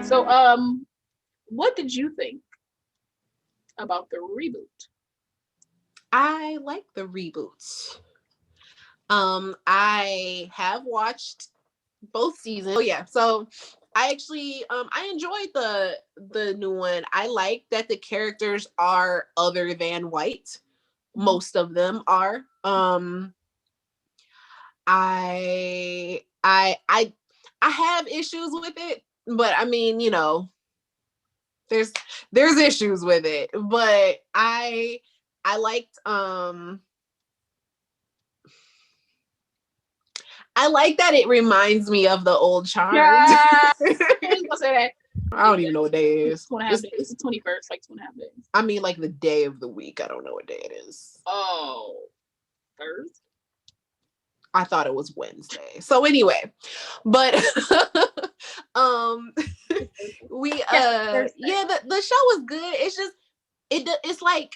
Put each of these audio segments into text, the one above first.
So, what did you think about the reboot? I like the reboots. I have watched both seasons. Oh yeah, so I actually I enjoyed the new one. I like that the characters are other than white. Most of them are. I have issues with it, but I mean, you know, there's issues with it, but I liked I like that it reminds me of the old Charmed. Yeah, I was gonna say that. I don't even know what day it is. 2.5 days. It's the 21st, like 2.5 days. I mean, like the day of the week. I don't know what day it is. Oh, Thursday. I thought it was Wednesday. So anyway, but we the show was good. It's just it's like,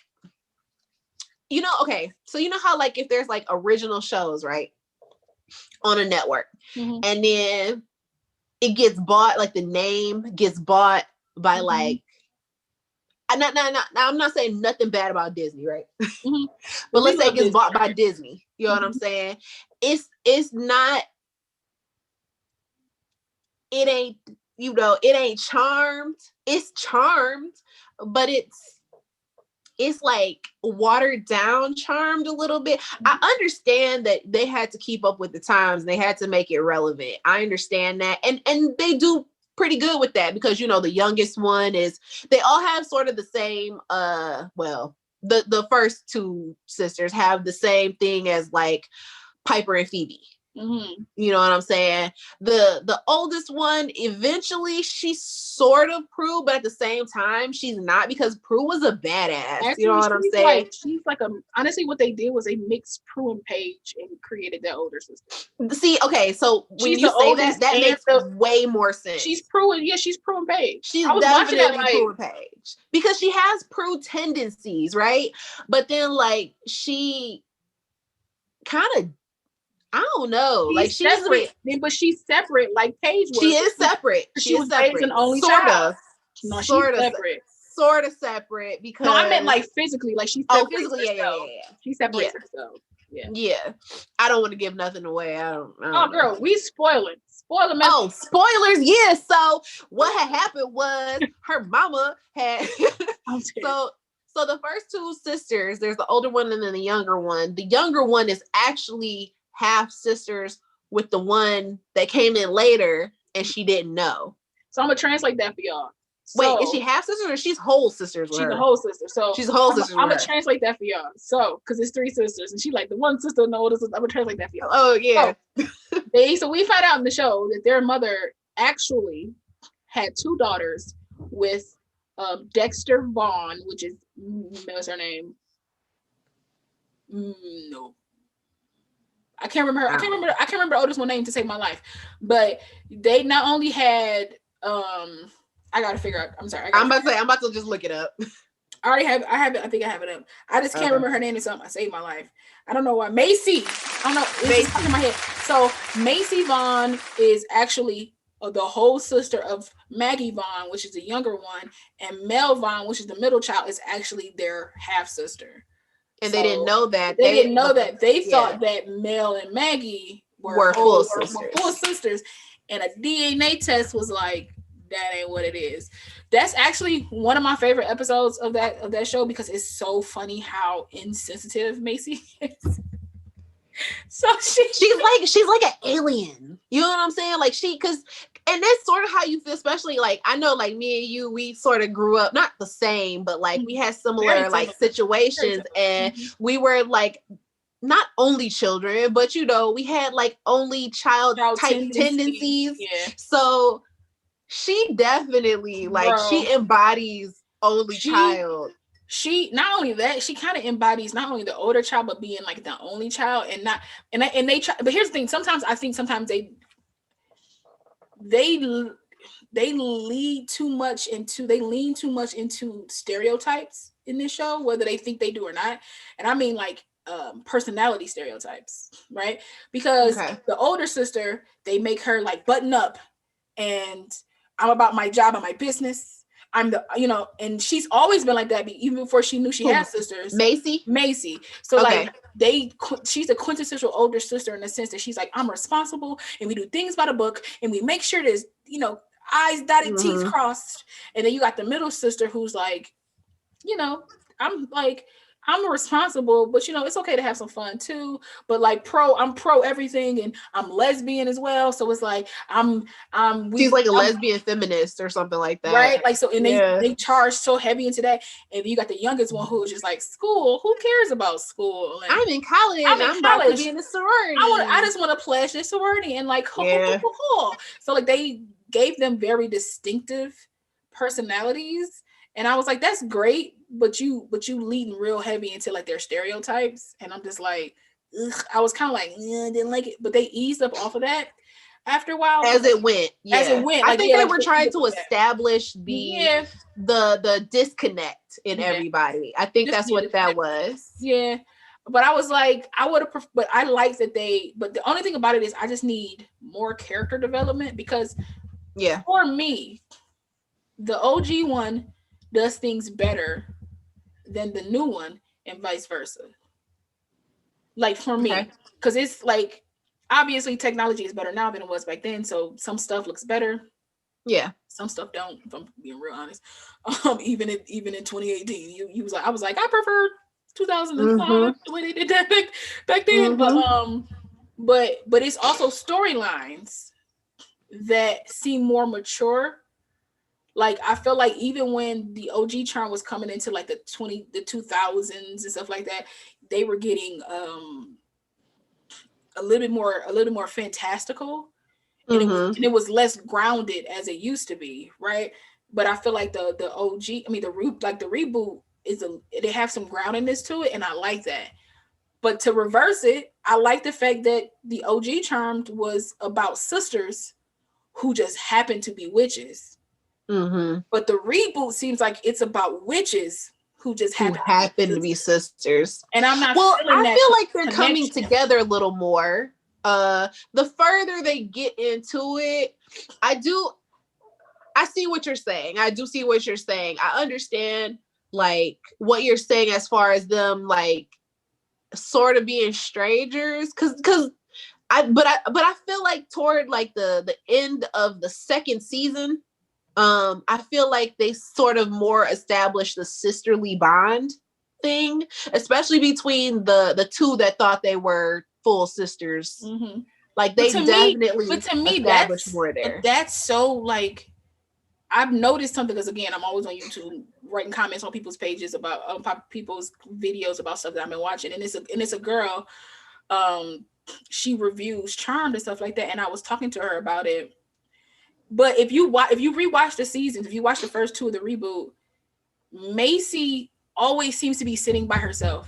you know, okay, so you know how like if there's like original shows, right, on a network, and then it gets bought, like the name gets bought by like, I'm not saying nothing bad about Disney, right? But let's say it gets bought by Disney. You know what I'm saying? It's not, it ain't, you know, it ain't Charmed. It's Charmed, but it's like watered down Charmed a little bit. I understand that they had to keep up with the times. They had to make it relevant. I understand that. And they do pretty good with that, because, you know, the youngest one is, they all have sort of the same, well, the first two sisters have the same thing as like Piper and Phoebe. You know what I'm saying? The oldest one, eventually she sort of Prue, but at the same time she's not, because Prue was a badass. Actually, you know what I'm saying? Like, she's like honestly, what they did was they mixed Prue and Paige and created their older sister. See, okay, so when you say that makes way more sense. She's Prue and she's Prue and Paige. She's definitely Prue and Paige, because she has Prue tendencies, right? But then like she kind of, I don't know. Like she's separate, but she's separate. Like Paige was. She is separate. She was separate. An only child. No, she's separate. Sort of separate, because no, I meant like physically. Like she separates physically, herself. Yeah. She separates herself. Yeah. I don't want to give nothing away. I don't oh, girl, know. We spoiling. Spoiler message. Oh, spoilers. Yeah. So what had happened was her mama had so the first two sisters, there's the older one and then the younger one. The younger one is actually half sisters with the one that came in later, and she didn't know. So I'm gonna translate that for y'all. So, wait, is she half sister or she's whole sisters? She's a whole sister. So she's a whole sister. I'm gonna translate that for y'all. So because it's three sisters, and she like the one sister and the older sister. I'm gonna translate that for y'all. Oh yeah. So we find out in the show that their mother actually had two daughters with Dexter Vaughn, which is what's her name? No. I can't remember her. I can't remember the oldest one name to save my life. But they not only had I gotta figure out. I'm sorry. I'm about to just look it up. I already have. I have it. I think I have it up. I just can't remember her name or something. I saved my life. I don't know why. Macy. I don't know. It's just in my head. So Macy Vaughn is actually the whole sister of Maggie Vaughn, which is the younger one, and Mel Vaughn, which is the middle child, is actually their half sister. And so they didn't know that. They didn't know that. They thought that Mel and Maggie were full sisters. And a DNA test was like, that ain't what it is. That's actually one of my favorite episodes of that show, because it's so funny how insensitive Macy is. So she's like an alien. You know what I'm saying? Like and that's sort of how you feel, especially like I know like me and you, we sort of grew up not the same, but like we had similar like situations, and we were like not only children, but you know, we had like only child type tendencies. Yeah. So she definitely like she embodies only child. She not only that, she kind of embodies not only the older child, but being like the only child, and they try. But here's the thing: sometimes they lean too much into stereotypes in this show, whether they think they do or not. And I mean like personality stereotypes, right? Because the older sister, they make her like button up and I'm about my job and my business. I'm the, and she's always been like that, even before she knew she had sisters. Macy. So like she's a quintessential older sister in the sense that she's like, I'm responsible and we do things by the book and we make sure there's, I's dotted, T's crossed. And then you got the middle sister who's like, I'm responsible, but it's okay to have some fun too. But like I'm pro everything, and I'm lesbian as well. So it's like she's like a lesbian feminist or something like that, right? Like so, and they charge so heavy into that. And you got the youngest one who's just like, school. Who cares about school? And I'm in college. I'm about to be in a sorority. I just want to pledge this sorority and like, so like they gave them very distinctive personalities. And I was like, that's great, but you leading real heavy into like their stereotypes. And I'm just like, ugh. I was kind of like, didn't like it, but they eased up off of that after a while. As it went. I think they were trying to establish the disconnect in everybody. I think that's what that was. Yeah. But I was like, I would have, but I like that but the only thing about it is I just need more character development because for me, the OG one does things better than the new one and vice versa. Like for me, because it's like, obviously technology is better now than it was back then. So some stuff looks better. Yeah. Some stuff don't, if I'm being real honest. Even in 2018, you was like, I was like, I prefer 2005 the way they did that back then. But it's also storylines that seem more mature. Like I feel like even when the OG charm was coming into like the 2000s and stuff like that, they were getting a little bit more fantastical, and it was less grounded as it used to be, right? But I feel like the OG, the reboot they have some groundedness to it, and I like that. But to reverse it, I like the fact that the OG Charmed was about sisters who just happen to be witches. But the reboot seems like it's about witches who just happen to be sisters. And I'm not. Well, I feel like they're coming together a little more. The further they get into it, I see what you're saying. I do see what you're saying. I understand like what you're saying as far as them like sort of being strangers, because I feel like toward like the end of the second season, I feel like they sort of more established the sisterly bond thing, especially between the two that thought they were full sisters. Like they definitely established more there. That's so like, I've noticed something, because again, I'm always on YouTube writing comments on people's pages about people's videos about stuff that I've been watching, and it's a girl, she reviews Charmed and stuff like that, and I was talking to her about it. But if you rewatch the seasons, if you watch the first two of the reboot, Macy always seems to be sitting by herself.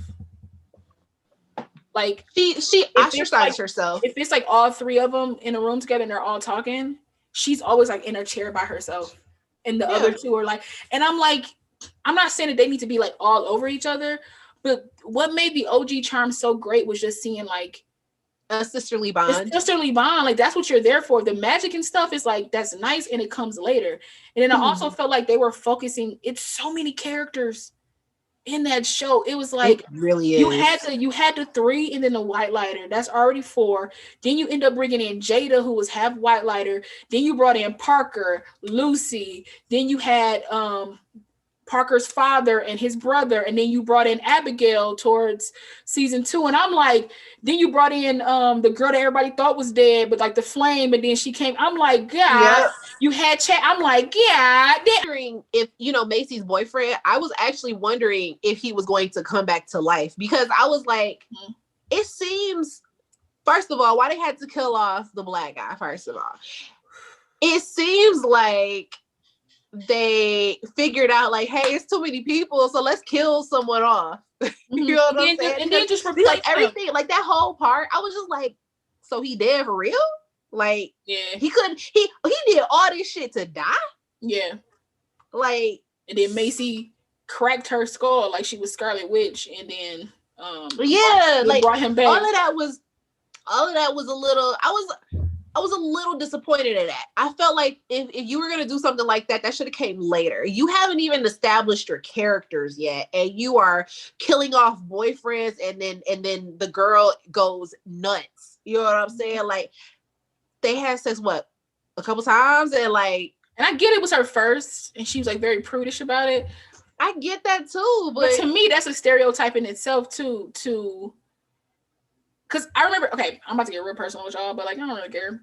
Like she ostracizes herself. If it's like all three of them in a room together and they're all talking, she's always like in her chair by herself. And the other two are like, and I'm like, I'm not saying that they need to be like all over each other, but what made the OG Charm so great was just seeing like a sisterly bond. Like that's what you're there for. The magic and stuff is like, that's nice, and it comes later. And then I also felt like they were focusing, it's so many characters in that show. It was like, it really is. You had the three, and then the white lighter. That's already four. Then you end up bringing in Jada, who was half white lighter. Then you brought in Parker, Lucy. Then you had Parker's father and his brother, and then you brought in Abigail towards season 2. And I'm like, then you brought in the girl that everybody thought was dead, but like the flame, and then she came. I'm like, God, you had chat. I'm like, yeah. Wondering if Macy's boyfriend, I was actually wondering if he was going to come back to life, because I was like, it seems, first of all, why they had to kill off the black guy. First of all, it seems like they figured out like, hey, it's too many people, so let's kill someone off. You know what I'm saying? And then just replace everything, like that whole part. I was just like, so he dead for real? Like, he couldn't. He did all this shit to die. Yeah. Like, and then Macy cracked her skull like she was Scarlet Witch, and then like brought him back. All of that was a little. was a little disappointed in that. I felt like if you were going to do something like that, that should have came later. You haven't even established your characters yet, and you are killing off boyfriends, and then the girl goes nuts. You know what I'm saying? Like, they had sex, what, a couple times, and like... And I get it was her first, and she was like very prudish about it. I get that too, but to me, that's a stereotype in itself too. Because I remember, okay, I'm about to get real personal with y'all, but like, I don't really care.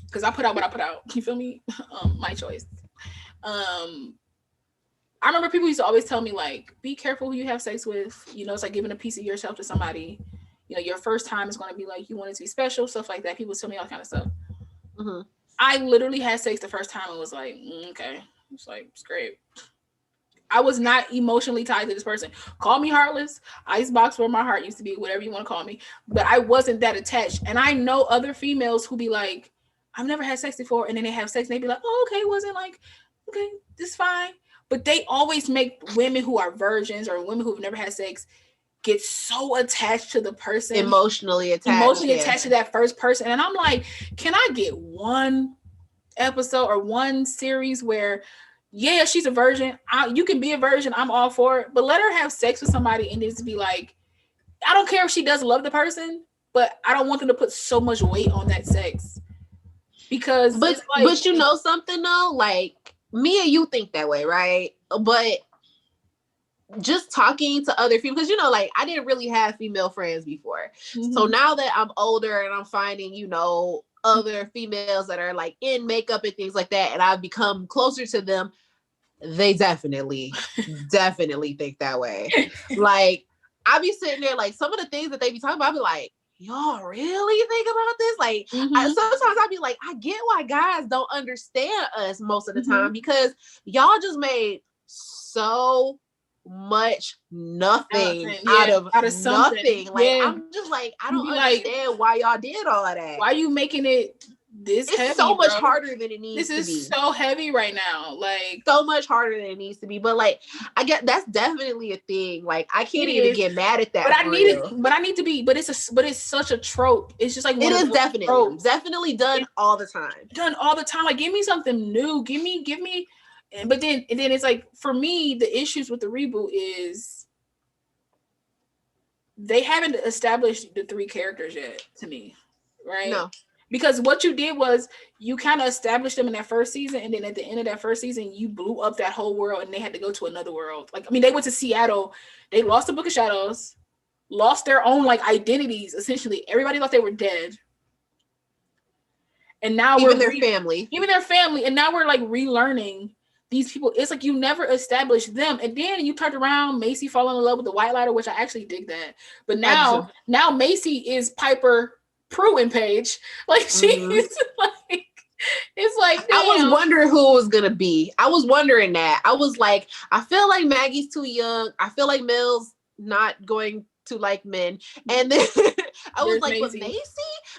Because I put out what I put out. You feel me? My choice. I remember people used to always tell me, like, be careful who you have sex with. You know, it's like giving a piece of yourself to somebody. You know, your first time is going to be like, you want it to be special, stuff like that. People tell me all kind of stuff. Mm-hmm. I literally had sex the first time and was like, okay. It's like, it's great. I was not emotionally tied to this person. Call me heartless, icebox where my heart used to be, whatever you want to call me. But I wasn't that attached. And I know other females who be like, I've never had sex before. And then they have sex and they be like, oh, okay, wasn't like, okay, this is fine. But they always make women who are virgins or women who've never had sex get so attached to the person. Emotionally attached to that first person. And I'm like, can I get one episode or one series where, yeah, she's a virgin. You can be a virgin. I'm all for it. But let her have sex with somebody and just be like, I don't care if she does love the person, but I don't want them to put so much weight on that sex. Because but you know something though, like me and you think that way, right? But just talking to other females, because you know, like I didn't really have female friends before. Mm-hmm. So now that I'm older and I'm finding, you know, other females that are like in makeup and things like that, and I've become closer to them, they definitely think that way. Like, I be sitting there, like, some of the things that they be talking about, I be like, y'all really think about this? Like, sometimes I be like, I get why guys don't understand us most of the time, because y'all just made so much nothing out of nothing. Like, I'm just like, I don't understand why y'all did all of that. Why are you making it this it's heavy, so much harder than it needs to be. This is so heavy right now. Like, so much harder than it needs to be. But like, I get that's definitely a thing. Like, I can't even get mad at that. But it's such a trope. It's just like it is definitely done all the time. Like, give me something new. Give me. But then it's like, for me, the issues with the reboot is they haven't established the three characters yet, to me. Right? No. Because what you did was you kind of established them in that first season, and then at the end of that first season, you blew up that whole world, and they had to go to another world. Like, I mean, they went to Seattle, they lost the Book of Shadows, lost their own like identities. Essentially, everybody thought they were dead, and now even their family, and now we're like relearning these people. It's like you never established them, and then you turned around, Macy falling in love with the White Lighter, which I actually dig that. But now Macy is Piper Prue and Paige. Like, she's like, it's like, damn. I was wondering who it was gonna be. I was wondering that. I was like, I feel like Maggie's too young. I feel like Mel's not going to like men. And then I was like, Macy. Macy?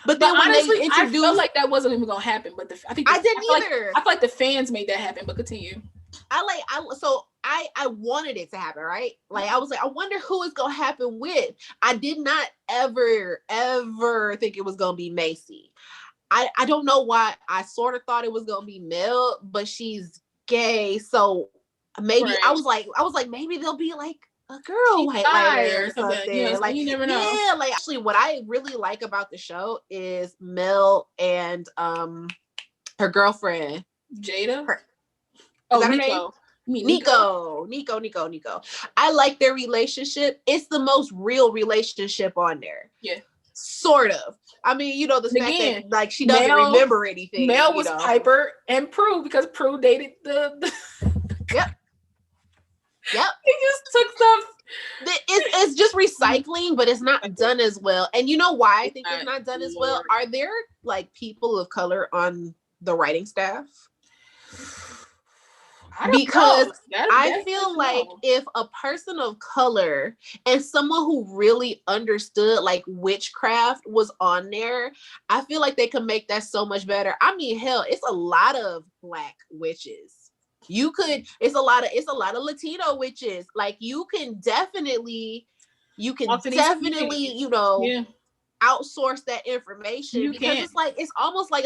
But then when honestly, they introduced, I felt like that wasn't even gonna happen. But I didn't either. I feel like the fans made that happen. But continue. I wanted it to happen, right? Like, I was like, I wonder who it's gonna happen with. I did not ever think it was gonna be Macy. I don't know why. I sort of thought it was gonna be Mel, but she's gay, so maybe I was like maybe they'll be like a girl White Lighter or something. You know, like, you never know. Yeah, like, actually, what I really like about the show is Mel and her girlfriend Jada. Is that her name? Nico. I like their relationship. It's the most real relationship on there. Yeah. Sort of. I mean, you know, the fact that like she doesn't remember anything. Mel was Piper and Prue, because Prue dated the Yep. He just took stuff. It's just recycling, but it's not done as well. And you know why I think it's not done as well? Are there like people of color on the writing staff? Because I feel like if a person of color and someone who really understood like witchcraft was on there, I feel like they could make that so much better. I mean, hell, it's a lot of Black witches. It's a lot of Latino witches. Like, you can definitely, you know, outsource that information because it's like it's almost like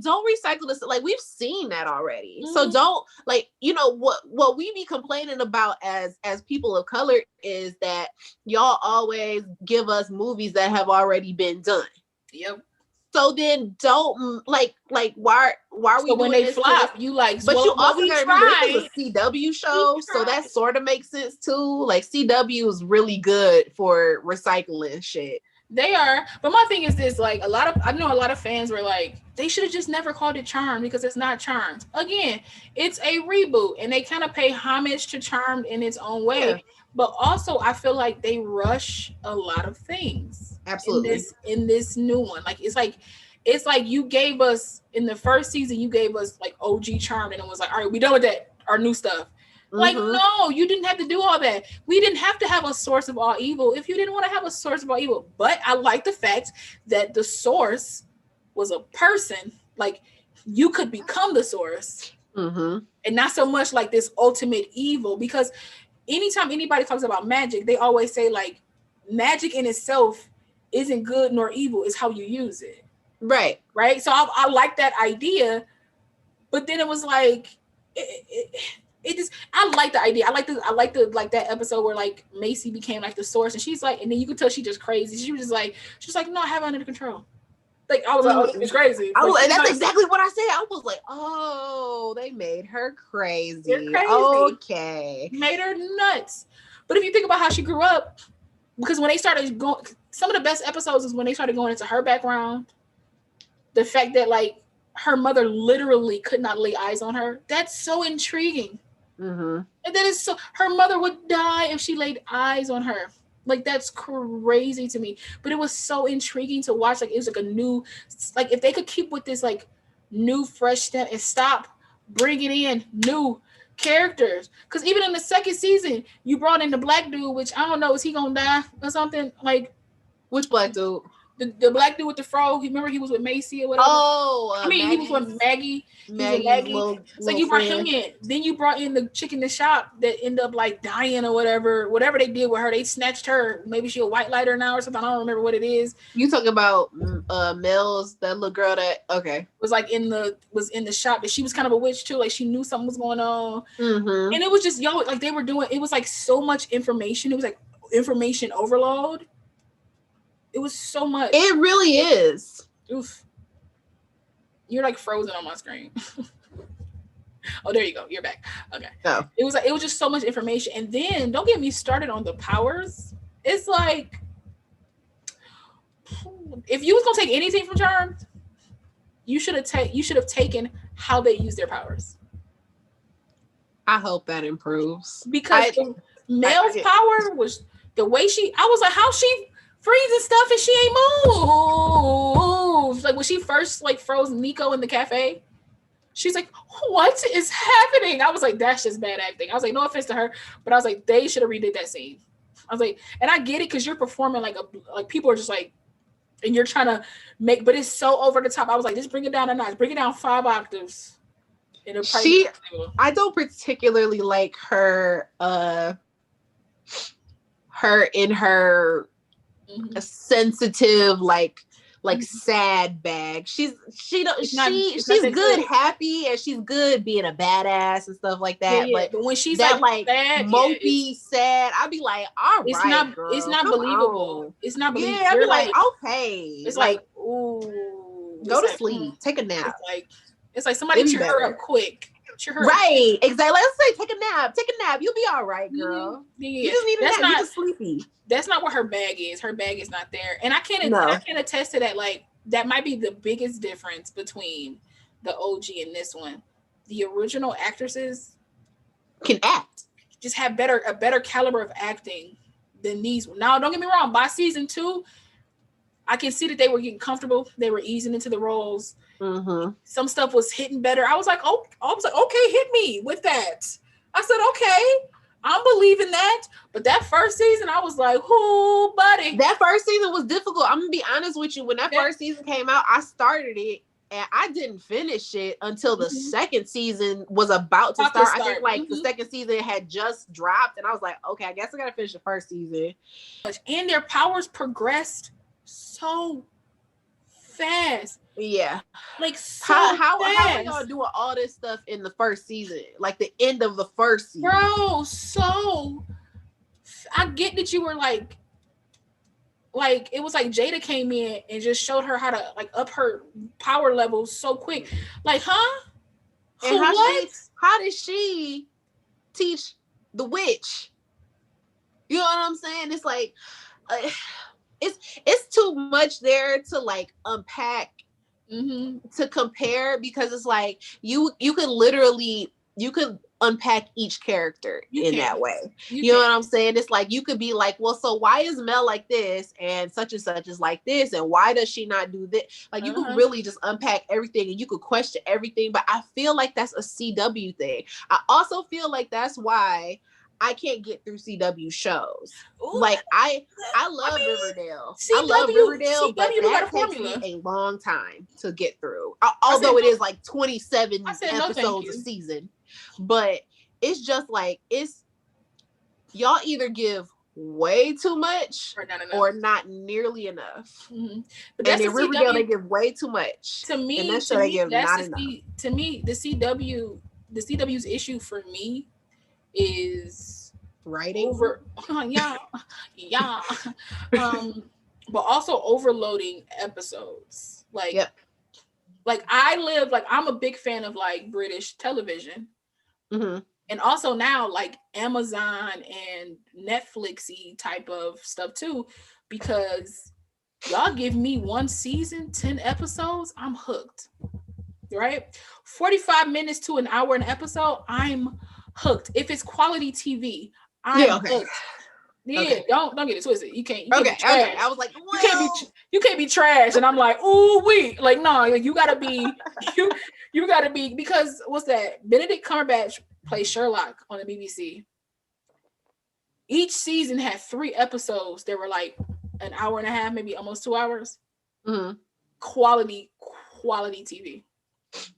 don't recycle this. Like we've seen that already. So don't what we be complaining about as people of color is that y'all always give us movies that have already been done. Yep. So then don't why are we when doing they this flop, you like, but well, you also gotta remember this is a CW show, so that sort of makes sense too. Like CW is really good for recycling shit. They are, but my thing is this: like I know a lot of fans were like, they should have just never called it Charmed because it's not Charmed. Again, it's a reboot, and they kind of pay homage to Charmed in its own way. Yeah. But also, I feel like they rush a lot of things. Absolutely. In this new one, like it's like you gave us in the first season, you gave us like OG Charmed, and it was like, all right, we done with that, our new stuff. Like, no, you didn't have to do all that. We didn't have to have a source of all evil if you didn't want to have a source of all evil. But I like the fact that the source was a person. Like, you could become the source. And not so much like this ultimate evil. Because anytime anybody talks about magic, they always say, like, magic in itself isn't good nor evil. It's how you use it. Right. So I like that idea. But then it was like... It just, I like the idea. I like that episode where like Macy became like the source, and she's like, and then you could tell she just crazy. She was like, no, I have it under control. Like I was like, oh, it's crazy. That's exactly what I said. I was like, oh, they made her crazy. They're crazy. Okay, made her nuts. But if you think about how she grew up, because when they started going, some of the best episodes is when they started going into her background. The fact that like her mother literally could not lay eyes on her. That's so intriguing. And that is so, her mother would die if she laid eyes on her. Like, that's crazy to me. But it was so intriguing to watch. Like, it was like a new, like, if they could keep with this, like, new, fresh step and stop bringing in new characters. Because even in the second season, you brought in the black dude, which I don't know, is he gonna die or something? Like, which black dude? The black dude with the fro. Remember he was with Macy or whatever? Oh, he was with Maggie. Maggie. So you brought him in. Then you brought in the chick in the shop that ended up like dying or whatever. Whatever they did with her, they snatched her. Maybe she a white lighter now or something. I don't remember what it is. You talking about Mills, that little girl that was like in the shop, but she was kind of a witch too. Like she knew something was going on. And it was just like they were doing. It was like so much information. It was like information overload. It was so much. It really is. Oof. You're like frozen on my screen. Oh, there you go. You're back. Okay. Oh. It was just so much information. And then don't get me started on the powers. It's like if you was gonna take anything from Charmed, you should have taken how they use their powers. I hope that improves. Because Mel's power was the way I was like, how she freezing stuff and she ain't moved. Like when she first like froze Nico in the cafe, she's like, what is happening? I was like, that's just bad acting. I was like, no offense to her, but I was like, they should have redid that scene. I was like, and I get it because you're performing like people are just like, and you're trying to make, but it's so over the top. I was like, just bring it down a notch, bring it down 5 octaves. I don't particularly like her in her a sensitive like sad bag. She's good happy, and she's good being a badass and stuff like that. Yeah, but when she's that like sad, mopey sad, I'd be like, all right, girl, it's not believable. On. It's not believable. Yeah, I'd be like, okay. It's like ooh, go to sleep, take a nap. It's like somebody cheer her up quick. Right, exactly. Let's say take a nap. You'll be all right, girl. Yeah. You just need a nap. You're just sleepy. That's not what her bag is. Her bag is not there. And I can attest to that. Like, that might be the biggest difference between the OG and this one. The original actresses can act. Just have a better caliber of acting than these. Now, don't get me wrong. By season 2, I can see that they were getting comfortable. They were easing into the roles. Some stuff was hitting better. I was like, okay, hit me with that. I said, okay, I'm believing that. But that first season, I was like, "Whoo, buddy." That first season was difficult. I'm gonna be honest with you. When that first season came out, I started it and I didn't finish it until the second season was about to start. I think like the second season had just dropped, and I was like, okay, I guess I gotta finish the first season. And their powers progressed so fast. Yeah. Like so How are y'all fast. doing all this stuff in the first season? Like the end of the first season. Bro, so I get that you were like it was like Jada came in and just showed her how to like up her power levels so quick. Like, huh? And What? how did she teach the witch? You know what I'm saying? It's like it's too much there to like unpack, to compare, because it's like you could unpack each character in that way. You know what I'm saying? It's like you could be like, well, so why is Mel like this and such is like this, and why does she not do this? Like you could really just unpack everything and you could question everything. But I feel like that's a CW thing. I also feel like that's why I can't get through CW shows. Ooh, like I love Riverdale. I love Riverdale, but that takes me a long time to get through. Although it is like 27 episodes a season. But it's just like y'all either give way too much or not nearly enough. But that's and in Riverdale they give way too much. To me, and that show they give not enough. To me, the CW's issue for me is writing but also overloading episodes. Like like I'm a big fan of like British television, and also now like Amazon and Netflixy type of stuff too, because y'all give me one season 10 episodes, I'm hooked. Right, 45 minutes to an hour an episode, I'm hooked. If it's quality TV, I'm hooked. Yeah, don't get it twisted. You can't be trash. I was like, well, you can't be trash, and I'm like, ooh, like no, like you gotta be you gotta be, because what's that? Benedict Cumberbatch plays Sherlock on the BBC. Each season had 3 episodes. They were like an hour and a half, maybe almost 2 hours. Quality TV.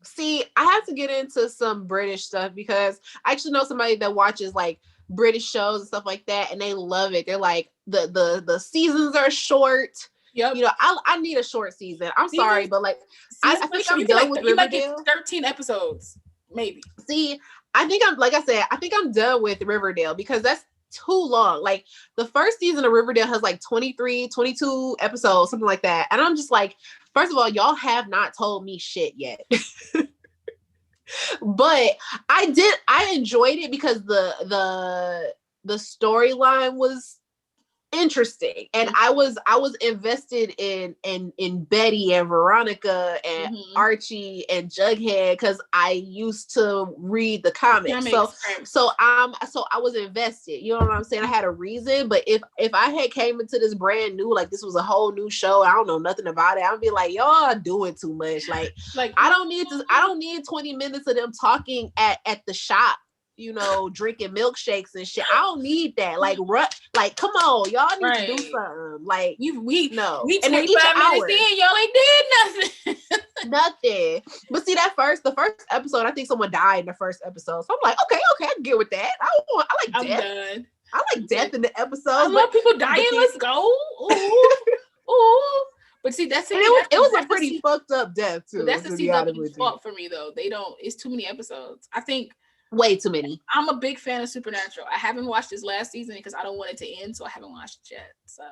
See, I have to get into some British stuff because I actually know somebody that watches like British shows and stuff like that, and they love it. They're like the seasons are short. Yep. You know, I need a short season. I'm sorry, but like I think I'm done with Riverdale. 13 episodes, maybe. See, I think I'm done with Riverdale because that's too long. Like the first season of Riverdale has like 23, 22 episodes, something like that. And I'm just like, first of all, y'all have not told me shit yet. But I enjoyed it because the storyline was interesting, and I was invested in Betty and Veronica and Archie and Jughead because I used to read the comics. So I was invested. You know what I'm saying? I had a reason. But if I had came into this brand new, like this was a whole new show, I don't know nothing about it, I'd be like, y'all doing too much. Like I don't need 20 minutes of them talking at the shop, you know, drinking milkshakes and shit. I don't need that. Like, come on, y'all need to do something. Like, we and then each hour, y'all ain't did nothing. Nothing. But see, the first episode, I think someone died in the first episode. So I'm like, okay, I can get with that. I like death. Done. I like death in the episode. I love people dying. Let's go. Ooh. But see, that's it. It was a pretty fucked up death too. But that's the CW's fault for me, though. It's too many episodes. I think way too many. I'm a big fan of Supernatural. I haven't watched this last season because I don't want it to end, so I haven't watched it yet. So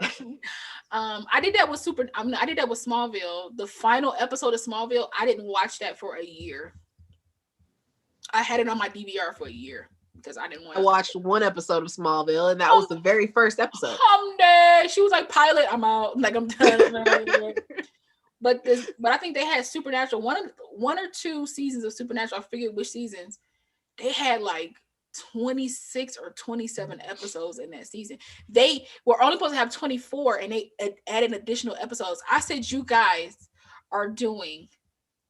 I did that with Smallville. The final episode of Smallville, I didn't watch that for a year. I had it on my DVR for a year because I didn't want to. I watched one episode of Smallville, and that was the very first episode. I'm dead. She was like, pilot, I'm out. Like, I'm done. But I think they had Supernatural, one or two seasons of Supernatural. I forget which seasons. They had like 26 or 27 episodes in that season. They were only supposed to have 24, and they added additional episodes. I said, you guys are doing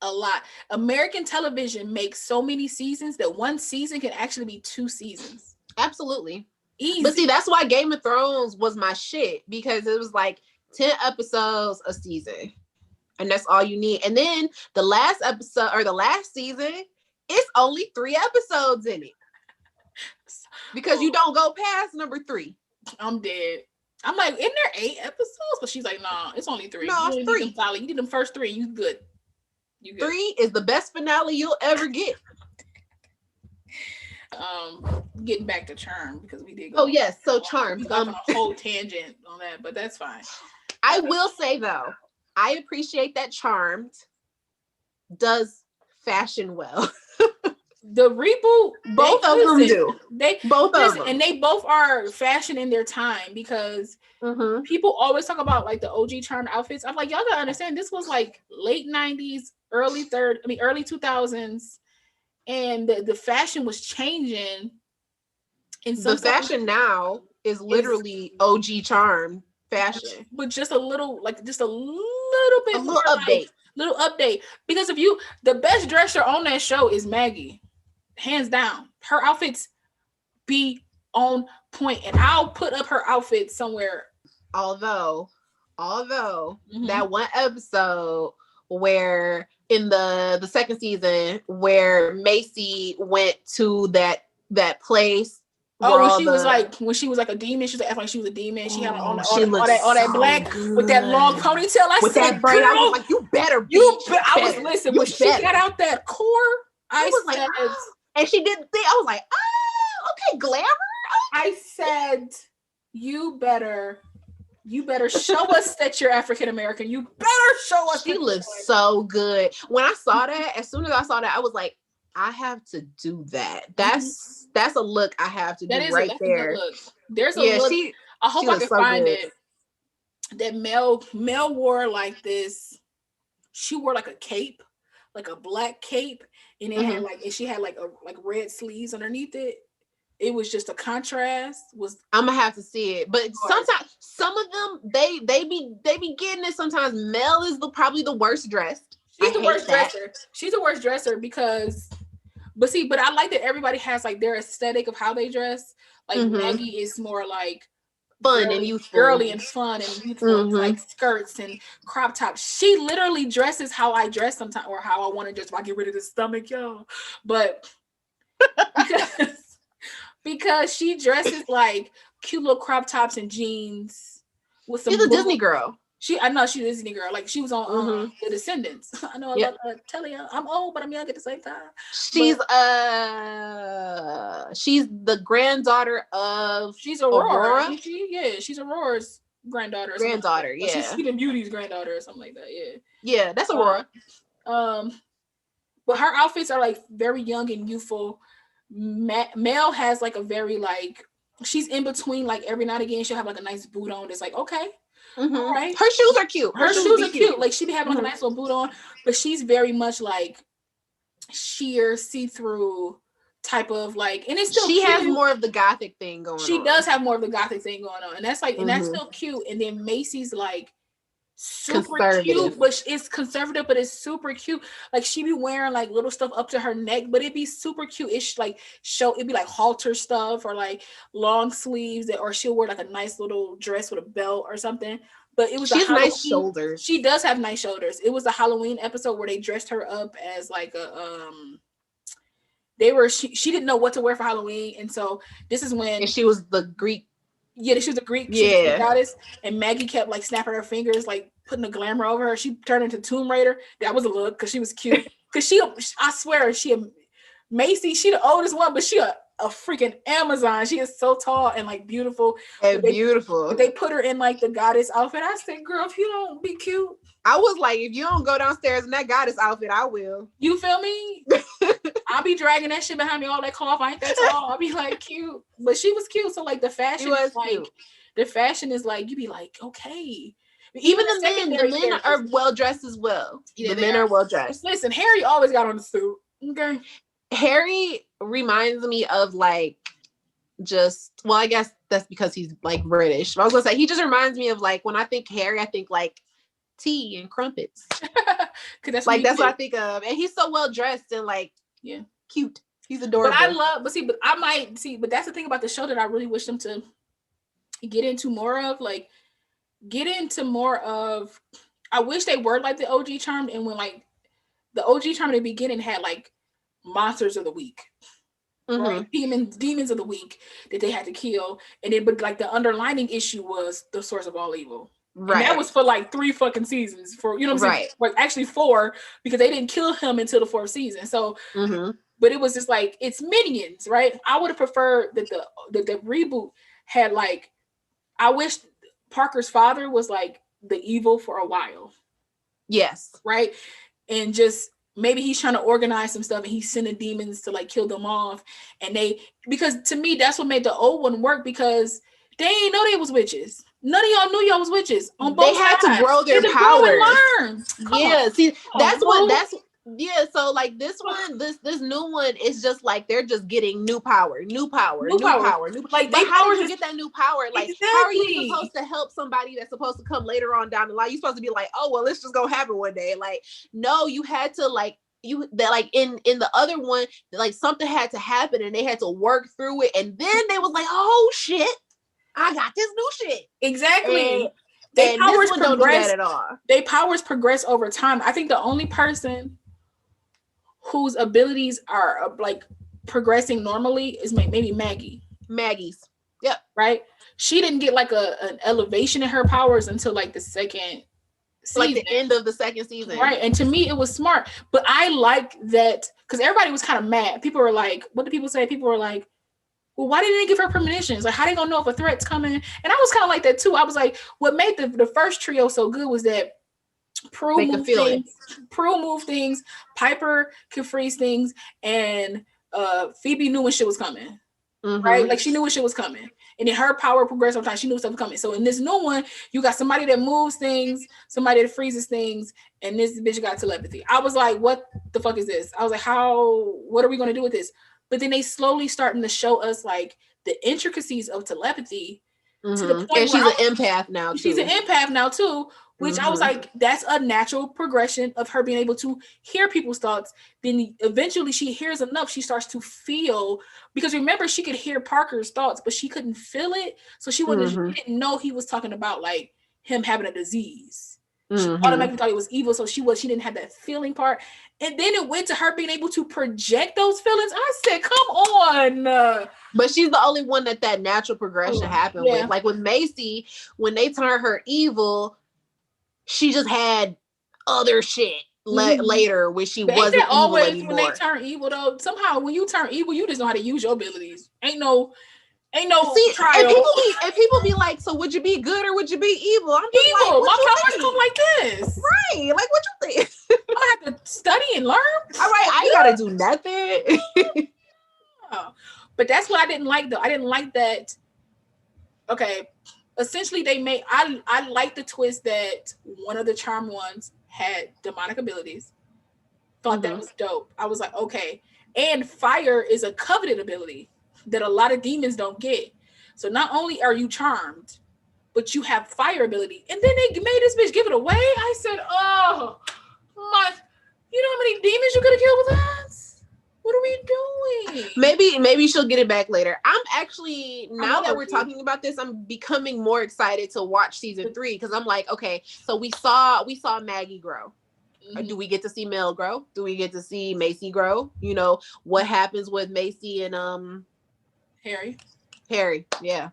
a lot. American television makes so many seasons that one season can actually be 2 seasons. Absolutely. Easy. But see, that's why Game of Thrones was my shit, because it was like 10 episodes a season. And that's all you need. And then the last episode or the last season, it's only 3 episodes in it. Because you don't go past number 3. I'm dead. I'm like, isn't there 8 episodes? But she's like, nah, it's only 3. No, You it's only 3. need them solid. You need them first 3, you good. You good. 3 is the best finale you'll ever get. Getting back to Charm because we did go. Oh yes, so Charmed. We on a whole tangent on that, but that's fine. I will say though, I appreciate that Charmed does fashion well. The reboot, both of them do. They both of them, and they both are fashion in their time because people always talk about like the OG Charmed outfits. I'm like, y'all gotta understand, this was like late 90s, early 2000s, and the fashion was changing. And the fashion now is literally OG Charm fashion, but just a little bit, a little update. Little update, because the best dresser on that show is Maggie, hands down. Her outfits be on point, and I'll put up her outfit somewhere. Although that one episode where in the second season where Macy went to that place. When she was like a demon, she was acting like she was a demon. She had all that black good. With that long ponytail. I with said, that braid, I was like, you better be. I was listening. When she got out that core, I was like, and she didn't think. I was like, oh, okay, glamour. I said, you better show us that you're African American. You better show us. She looks so good. When I saw that, as soon as I saw that, I was like, I have to do that. That's a look I have to do right there. There's a look. I hope I can find it. That Mel wore like this. She wore like a cape, like a black cape, and it had and she had like red sleeves underneath it. It was just a contrast. I'm gonna have to see it, but sometimes some of them they be getting it. Sometimes Mel is probably the worst dressed. She's the worst dresser. She's the worst dresser because. But I like that everybody has like their aesthetic of how they dress. Like Maggie is more like fun and youthful, girly and fun and youthful, like skirts and crop tops. She literally dresses how I dress sometimes, or how I want to dress. If I get rid of the stomach, y'all. But because she dresses like cute little crop tops and jeans with some. She's a Disney girl. I know she's a Disney girl. Like she was on The Descendants. I know. I love tell you, I'm old, but I'm young at the same time. She's the granddaughter of. She's Aurora. She's Aurora's granddaughter. Yeah. She's Sleeping Beauty's granddaughter or something like that. Yeah. Yeah, that's Aurora. But her outfits are like very young and youthful. Mel has like a very like, she's in between. Like every now and again, she'll have like a nice boot on. It's like, okay. Right. Her shoes are cute. Her shoes are cute. Like she be having like a nice little boot on, but she's very much like sheer see-through type of like, and it's still she cute. has more of the gothic thing going on. She does have more of the gothic thing going on, and that's like, and that's still cute. And then Macy's like super cute, but it's conservative, but it's super cute. Like she be wearing like little stuff up to her neck, but it'd be super cute. It's like it'd be like halter stuff or like long sleeves, or she'll wear like a nice little dress with a belt or something. But it was nice shoulders. She does have nice shoulders. It was a Halloween episode where they dressed her up as like a she didn't know what to wear for Halloween, and so this is when she was the Greek. Yeah, she was a Greek goddess, and Maggie kept like snapping her fingers, like putting the glamour over her. She turned into Tomb Raider. That was a look because she was cute. Because I swear, Macy, she the oldest one, but she a freaking Amazon. She is so tall and like beautiful. Beautiful. They put her in like the goddess outfit. I said, girl, if you don't be cute. I was like, if you don't go downstairs in that goddess outfit, I will. You feel me? I'll be dragging that shit behind me, all that cloth. I ain't that tall. I'll be like cute. But she was cute. So like the fashion is like cute. The fashion is like, you be like, okay. Even the men are well dressed as well. Yeah, the men are well dressed. Listen, Harry always got on the suit. Okay. Harry reminds me of like I guess that's because he's like British. I was gonna say he just reminds me of like when I think Harry, I think like tea and crumpets. That's what I think of. And he's so well dressed and like cute. He's adorable. But that's the thing about the show that I really wish them to get into more of. Like get into more of, I wish they were like the OG Charmed, and when like the OG Charmed in the beginning had like monsters of the week. right? Demons of the week that they had to kill, and then but like the underlining issue was the source of all evil. Right. And that was for like 3 fucking seasons. For you know what I'm saying? Like actually 4, because they didn't kill him until the 4th season. So but it was just like it's minions, right? I would have preferred that the reboot had like, I wish Parker's father was like the evil for a while. Yes. Right? And just maybe he's trying to organize some stuff and he's sending demons to like kill them off. And because to me, that's what made the old one work, because they ain't know they was witches. None of y'all knew y'all was witches on both sides. They had to grow their powers. Learn. So like this one, this new one is just like they're just getting new power. Like how do you get that new power? Like how are you supposed to help somebody that's supposed to come later on down the line? You're supposed to be like, oh well, it's just gonna happen one day. Like no, you had to like in the other one, like something had to happen and they had to work through it, and then they was like, oh shit, I got this new shit. Exactly. And their powers progress at all. Their powers progress over time. I think the only person whose abilities are like progressing normally is maybe Maggie's. Yep. Right. She didn't get like an elevation in her powers until like the second season. Like the end of the second season. Right. And to me, it was smart. But I like that because everybody was kind of mad. People were like, what did people say? People were like, well, why didn't they give her premonitions? Like, how they gonna know if a threat's coming? And I was kind of like that too. I was like, what made the first trio so good was that Prue moved things, Piper could freeze things, and Phoebe knew when shit was coming. Right? Like she knew when shit was coming. And then her power progressed over time. She knew stuff was coming. So in this new one, you got somebody that moves things, somebody that freezes things, and this bitch got telepathy. I was like, what the fuck is this? I was like, what are we gonna do with this? But then they slowly starting to show us like the intricacies of telepathy to the point and she's an empath now. She's an empath now too, which I was like, that's a natural progression of her being able to hear people's thoughts. Then eventually she hears enough, she starts to feel, because remember she could hear Parker's thoughts, but she couldn't feel it. So she didn't know he was talking about like him having a disease. She automatically thought it was evil, so she didn't have that feeling part. And then it went to her being able to project those feelings. I said, come on. But she's the only one that natural progression happened with. Like with Macy, when they turned her evil, she just had other shit later when she wasn't evil always anymore. When they turn evil though, somehow when you turn evil, you just know how to use your abilities. Ain't no trial. And people be like, so would you be good or would you be evil? I'm just evil. Like, my powers come like this. Right. Like what you think? I have to study and learn. All right, I ain't gotta do nothing. But that's what I didn't like though. I didn't like that. Okay. Essentially they made I like the twist that one of the charmed ones had demonic abilities. Thought that was dope. I was like, okay. And fire is a coveted ability that a lot of demons don't get. So not only are you charmed, but you have fire ability. And then they made this bitch give it away. I said, oh my, you know how many demons you could have killed with us? What are we doing? Maybe she'll get it back later. I'm actually, now that we're talking about this, I'm becoming more excited to watch season 3 because I'm like, okay, so we saw Maggie grow. Do we get to see Mel grow? Do we get to see Macy grow? You know, what happens with Macy and Harry, yeah.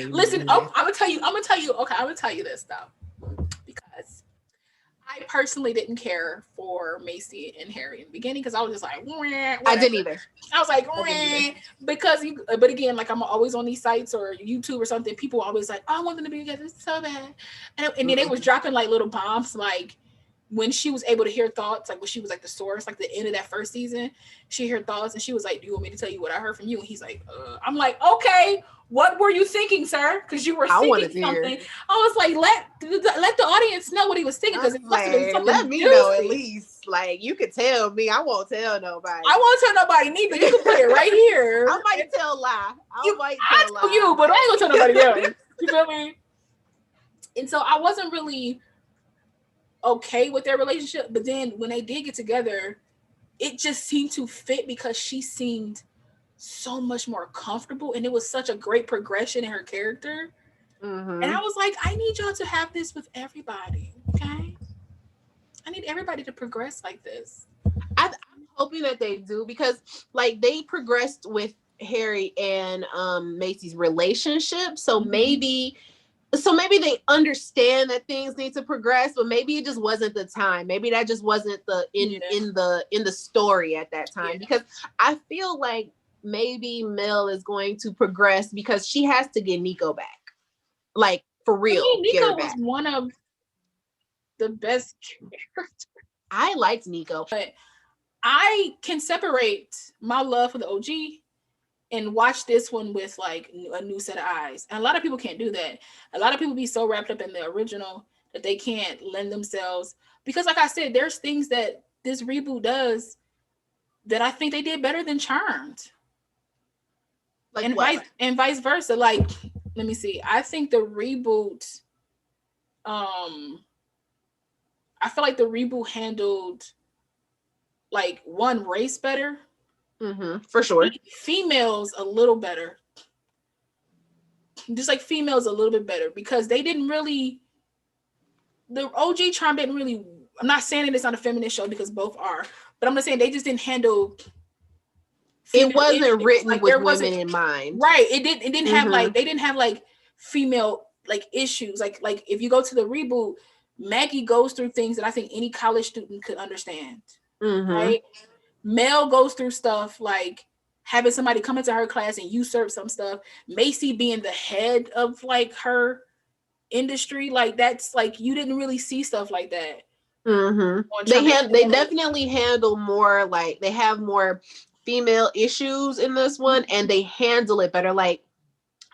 Listen, I'm gonna tell you this though, because I personally didn't care for Macy and Harry in the beginning because I was just like, I didn't either. I was like, because but again, like I'm always on these sites or YouTube or something. People always like, oh, I want them to be together. It's so bad, and then they was dropping like little bombs, like when she was able to hear thoughts, like when she was like the source, like the end of that first season, she heard thoughts and she was like, do you want me to tell you what I heard from you? And he's like, I'm like, okay, what were you thinking, sir? Because you were thinking something. I was like, let the audience know what he was thinking, because it must have been something. Let me know at least. Like, you could tell me. I won't tell nobody. I won't tell nobody neither. You can put it right here. I might tell lie. I tell you, but I ain't gonna tell nobody else. You feel me? And so I wasn't really okay with their relationship, but then when they did get together, it just seemed to fit because she seemed so much more comfortable, and it was such a great progression in her character. And I was like, I need y'all to have this with everybody, okay? I need everybody to progress like this. I'm hoping that they do, because like they progressed with Harry and Macy's relationship, so maybe they understand that things need to progress, but maybe it just wasn't the time. Maybe that just wasn't the in the story at that time, because I feel like maybe Mel is going to progress because she has to get Nico back, like for real. I mean, Nico was one of the best characters. I liked Nico, but I can separate my love for the OG and watch this one with like a new set of eyes. And a lot of people can't do that. A lot of people be so wrapped up in the original that they can't lend themselves, because like I said, there's things that this reboot does that I think they did better than Charmed. Like and vice versa. Like, let me see. I think the reboot, I feel like the reboot handled like one race better. For sure. Females a little better. Just like females a little bit better, because they didn't really, the OG Charm didn't really, I'm not saying that it's not a feminist show because both are, but I'm just saying they just didn't handle, it wasn't issues. Written like, with women in mind. Right. It didn't have like, they didn't have like female like issues. Like if you go to the reboot, Maggie goes through things that I think any college student could understand. Right? Mel goes through stuff like having somebody come into her class and usurp some stuff. Macy being the head of like her industry, like that's like you didn't really see stuff like that. They definitely handle more, like they have more female issues in this one, and they handle it better. Like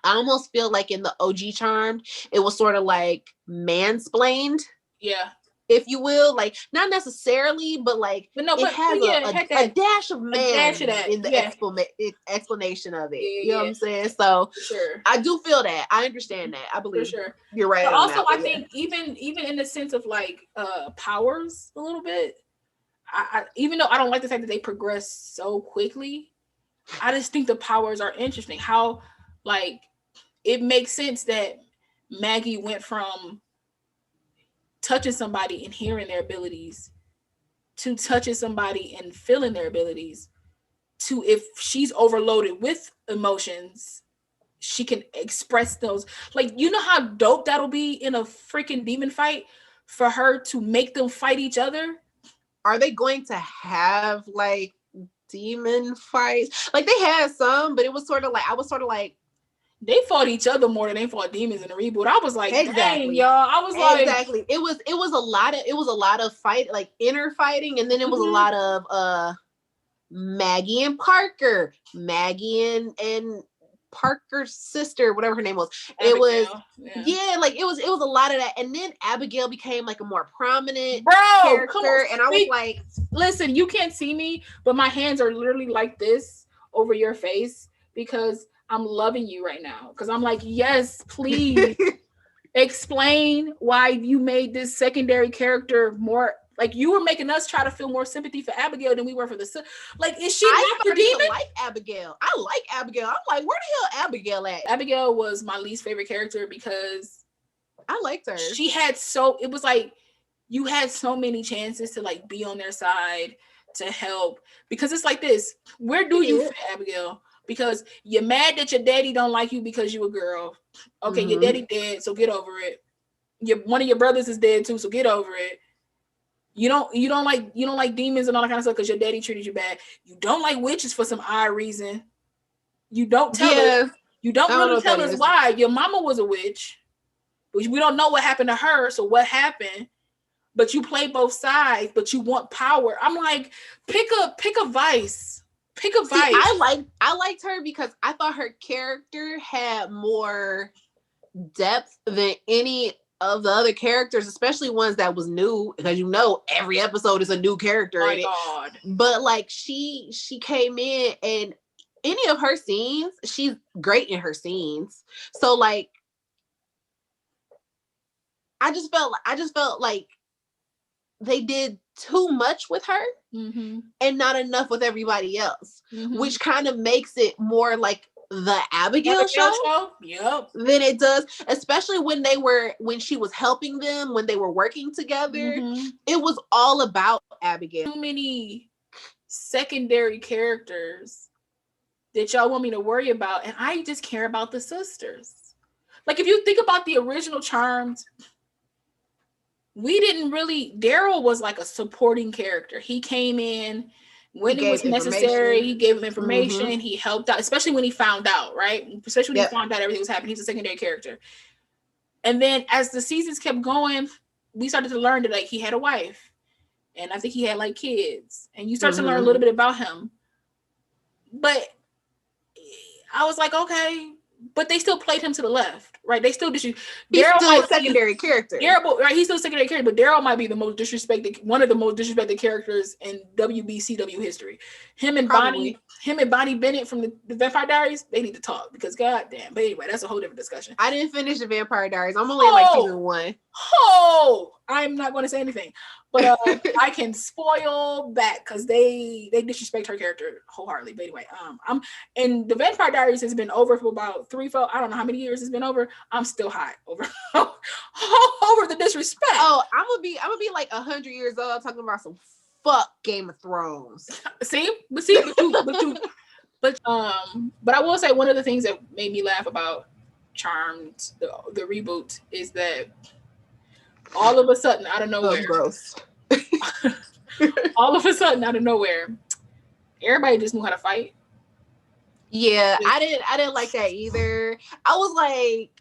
I almost feel like in the OG Charmed, it was sort of like mansplained. Yeah. If you will, like not necessarily, but like it has a dash of man in the explanation of it. You know what I'm saying? So I do feel that. I understand that. I believe you're right. But also, I think even in the sense of like powers a little bit, I even though I don't like the fact that they progress so quickly, I just think the powers are interesting. How like it makes sense that Maggie went from touching somebody and hearing their abilities to touching somebody and feeling their abilities to, if she's overloaded with emotions, she can express those. Like, you know how dope that'll be in a freaking demon fight for her to make them fight each other? Are they going to have like demon fights? Like they had some, but it was sort of like, I was sort of like, they fought each other more than they fought demons in the reboot. I was like, dang, y'all. I was like, exactly. It was a lot of fight, like inner fighting, and then it was a lot of Maggie and Parker, Maggie and Parker's sister, whatever her name was. Abigail, it was like it was a lot of that, and then Abigail became like a more prominent character, and I was like, listen, you can't see me, but my hands are literally like this over your face because I'm loving you right now, because I'm like, yes, please explain why you made this secondary character more, like you were making us try to feel more sympathy for Abigail than we were for the, like, is she not the demon? I like Abigail. I'm like, where the hell Abigail at? Abigail was my least favorite character because I liked her. She had it was like you had so many chances to like be on their side to help, because it's like this, where do you fit, Abigail? Because you're mad that your daddy don't like you because you a girl. Okay, your daddy dead, so get over it. One of your brothers is dead too, so get over it. You don't like demons and all that kind of stuff because your daddy treated you bad. You don't like witches for some odd reason. You don't tell us. You don't really tell us why. Your mama was a witch, but we don't know what happened to her. So what happened? But you play both sides, but you want power. I'm like, pick a vice. Pick a vice. I liked her because I thought her character had more depth than any of the other characters, especially ones that was new, because every episode is a new character in it. But like she came in, and any of her scenes, she's great in her scenes. So like I just felt like they did too much with her and not enough with everybody else, which kind of makes it more like the Abigail show. Yep. Than it does, especially when she was helping them, when they were working together. It was all about Abigail. Too many secondary characters that y'all want me to worry about, and I just care about the sisters. Like, if you think about the original Charmed, we didn't really. Daryl was like a supporting character. He came in when it was necessary. He gave him information. Mm-hmm. He helped out, especially when he found out, right? Especially when he found out everything was happening. He's a secondary character. And then as the seasons kept going, we started to learn that like he had a wife, and I think he had like kids, and you start to learn a little bit about him. But I was like, okay, but they still played him to the left, right? They still He's still a secondary character. Daryl, right? He's still a secondary character, but Daryl might be the most disrespected, one of the most disrespected characters in WBCW history. Him and Bonnie Bennett from the Vampire Diaries, they need to talk because goddamn. But anyway, that's a whole different discussion. I didn't finish the Vampire Diaries. I'm only in like season 1. I'm not going to say anything. But I can spoil that because they disrespect her character wholeheartedly. But anyway, and the Vampire Diaries has been over for about 3-4. I don't know how many years it's been over. I'm still hot over over the disrespect. Oh, I'm gonna be like 100 years old talking about some fuck Game of Thrones. But I will say one of the things that made me laugh about Charmed, the reboot, is that all of a sudden out of nowhere, gross. all of a sudden out of nowhere, everybody just knew how to fight. Yeah, I didn't like that either. I was like,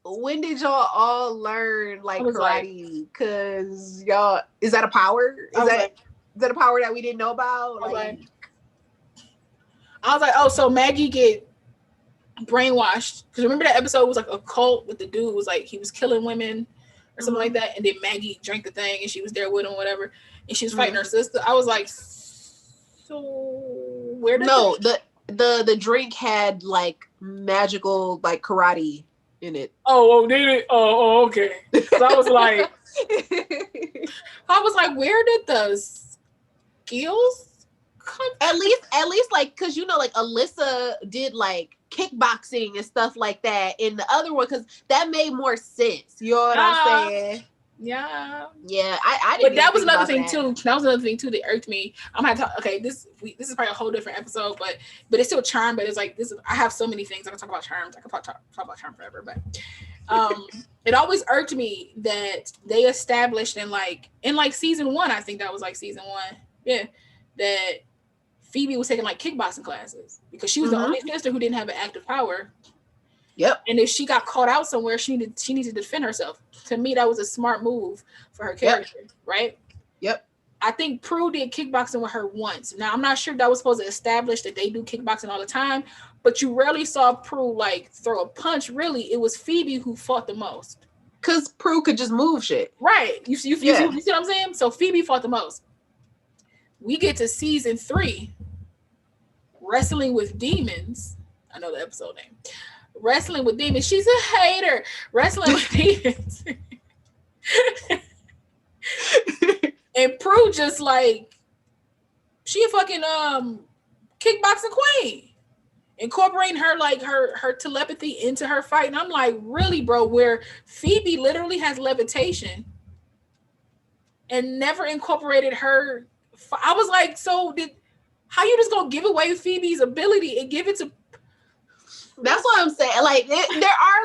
when did y'all all learn like karate? Because y'all, is that a power? Is that a power that we didn't know about? I was like, oh, so Maggie get brainwashed. Because remember that episode was like a cult with the dude was like he was killing women or something like that, and then Maggie drank the thing and she was there with him, whatever, and she was fighting her sister. I was like, so where did the drink had like magical like karate in it. Oh, did it? Oh, okay. So I was like, where did the skills come from? At least like, cause you know, like Alyssa did like kickboxing and stuff like that in the other one, because that made more sense. You know what I'm saying? Yeah. I didn't. But that was another thing too. That was another thing too that irked me. I'm gonna talk. Okay, this is probably a whole different episode, but it's still Charm. But it's like this. I have so many things I can talk about Charms. I can talk about Charm forever. But it always irked me that they established in season 1. I think that was like season 1. Yeah, that Phoebe was taking like kickboxing classes because she was the only sister who didn't have an active power. Yep. And if she got caught out somewhere, she needed to defend herself. To me, that was a smart move for her character, right? Yep. I think Prue did kickboxing with her once. Now, I'm not sure that was supposed to establish that they do kickboxing all the time, but you rarely saw Prue like throw a punch. Really, it was Phoebe who fought the most. Because Prue could just move shit. Right. You see what I'm saying? So Phoebe fought the most. We get to season 3, Wrestling with Demons. I know the episode name. Wrestling with Demons. She's a hater. Wrestling with Demons. And Prue just like, she a fucking kickboxing queen. Incorporating her like her telepathy into her fight. And I'm like, really, bro, where Phoebe literally has levitation and never incorporated her. I was like, how you just gonna give away Phoebe's ability and give it to? That's what I'm saying. Like, there are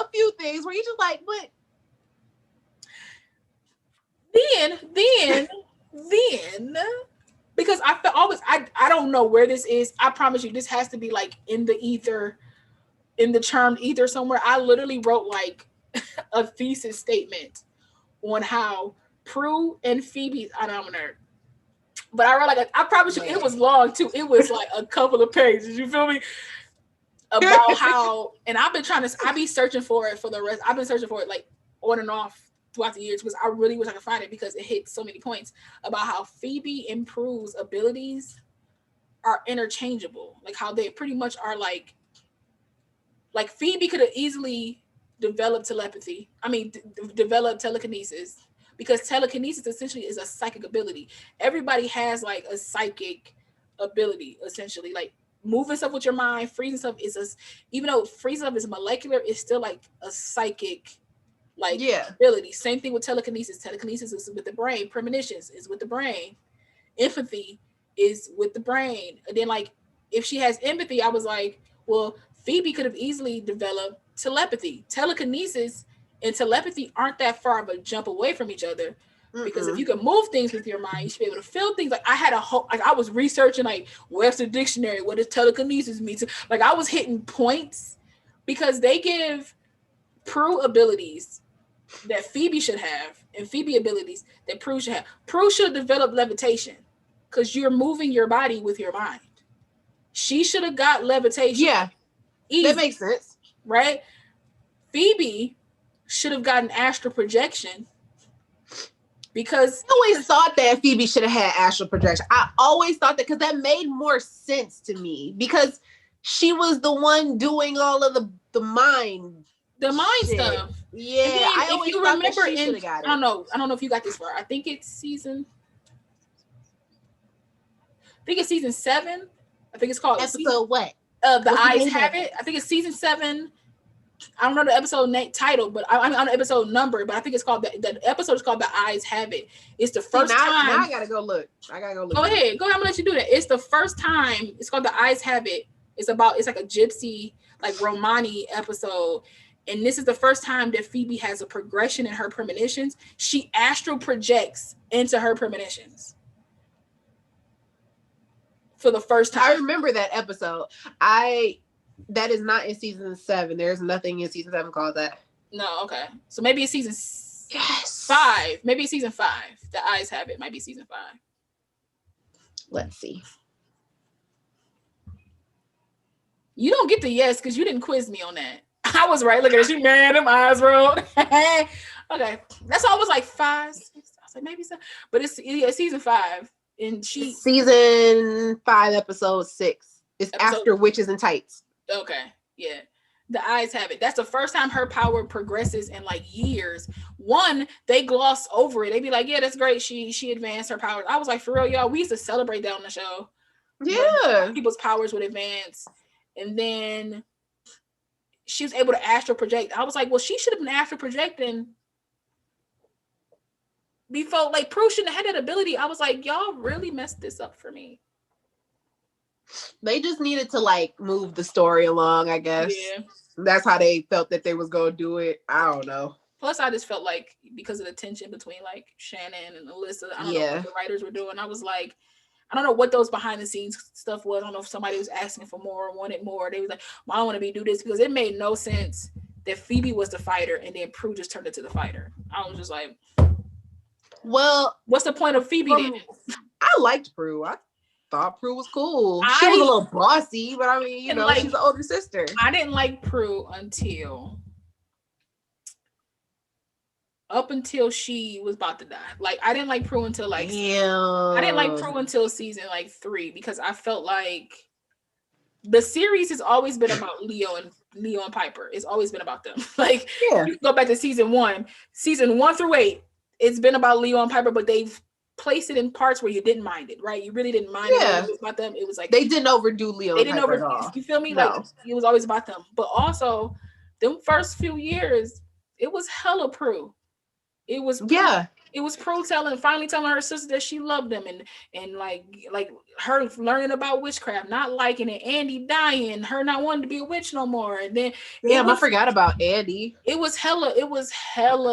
a few things where you just like, but then, because I felt always, I don't know where this is. I promise you, this has to be like in the ether, in the Charmed ether somewhere. I literally wrote like a thesis statement on how Prue and Phoebe. I'm a nerd. But I wrote I promise you, it was long too. It was like a couple of pages. You feel me? About how, and I be searching for it for the rest. I've been searching for it like on and off throughout the years because I really wish I could find it because it hit so many points about how Phoebe and Prue's abilities are interchangeable. Like how they pretty much are like Phoebe could have easily developed telepathy. I mean, developed telekinesis. Because telekinesis essentially is a psychic ability. Everybody has like a psychic ability, essentially. Like moving stuff with your mind, freezing stuff even though freezing stuff is molecular, it's still like a psychic ability. Same thing with telekinesis. Telekinesis is with the brain. Premonitions is with the brain. Empathy is with the brain. And then like if she has empathy, I was like, well, Phoebe could have easily developed telepathy. Telekinesis and telepathy aren't that far of a jump away from each other. Because if you can move things with your mind, you should be able to feel things. Like I had a whole, like I was researching like Webster Dictionary, what does telekinesis mean? Like I was hitting points because they give Prue abilities that Phoebe should have, and Phoebe abilities that Prue should have. Prue should develop levitation because you're moving your body with your mind. She should have got levitation. Yeah, easy, that makes sense, right? Phoebe should have gotten astral projection. Because I always thought that Phoebe should have had astral projection. I always thought that because that made more sense to me because she was the one doing all of the mind stuff. Yeah, I always you thought remember that she should have got it. I don't know if you got this far. I think it's season 7. I think it's called episode what? The Eyes Have It. I think it's season 7. I don't know the episode title, but I mean on the episode number, but I think it's called the episode is called The Eyes Have It. It's the first time. Now I gotta go look. Go ahead. I'm gonna let you do that. It's the first time. It's called The Eyes Have It. It's like a gypsy, like Romani episode. And this is the first time that Phoebe has a progression in her premonitions. She astral projects into her premonitions. For the first time. I remember that episode. That is not in season 7. There's nothing in season 7 called that. No, okay. So maybe it's season 5. Maybe it's season 5. The Eyes Have It. Might be season 5. Let's see. You don't get the yes because you didn't quiz me on that. I was right. Look at you, man. Them eyes rolled. Okay. That's all. I was like 5, 6. I was like maybe so. But it's season 5. And season 5, episode 6. It's after Witches and Tights. Okay, yeah. The Eyes Have It. That's the first time her power progresses in like years. One, they gloss over it. They be like, yeah, that's great. She advanced her powers. I was like, for real, y'all, we used to celebrate that on the show. Yeah. People's powers would advance. And then she was able to astral project. I was like, well, she should have been astral projecting before. Like, Prue shouldn't have had that ability. I was like, y'all really messed this up for me. They just needed to like move the story along, I guess. Yeah. That's how they felt that they was gonna do it. I don't know. Plus, I just felt like because of the tension between like Shannon and Alyssa, I don't know what the writers were doing. I was like, I don't know what those behind the scenes stuff was. I don't know if somebody was asking for more or wanted more. They was like, well, I want to do this because it made no sense that Phoebe was the fighter and then Prue just turned into the fighter. I was just like, well, what's the point of Phoebe then? I liked Prue. I thought Prue was cool. She was a little bossy, but I mean, like, she's the older sister. I didn't like Prue up until she was about to die. Like, I didn't like Prue until like I didn't like Prue until season like 3 because I felt like the series has always been about Leo and Piper. It's always been about them. Like, you can go back to season 1 through 8. It's been about Leo and Piper, but they've placed it in parts where you didn't mind it, right? You really didn't mind it was about them. It was like they didn't overdo Leo. They didn't overdo. You feel me? No. Like it was always about them. But also, them first few years, it was hella Prue. It was It was Prue finally telling her sister that she loved them, and like her learning about witchcraft, not liking it, Andy dying, her not wanting to be a witch no more, and then I forgot about Andy. It was hella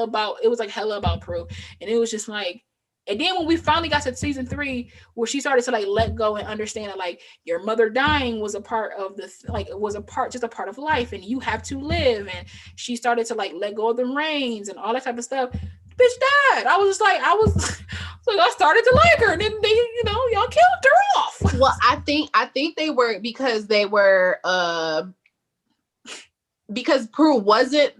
about Prue, and it was just like. And then when we finally got to season 3, where she started to like let go and understand that like your mother dying was a part of just a part of life, and you have to live. And she started to like let go of the reins and all that type of stuff. Bitch died. I was I started to like her, and then they, y'all killed her off. Well, I think they were because they were because Prue wasn't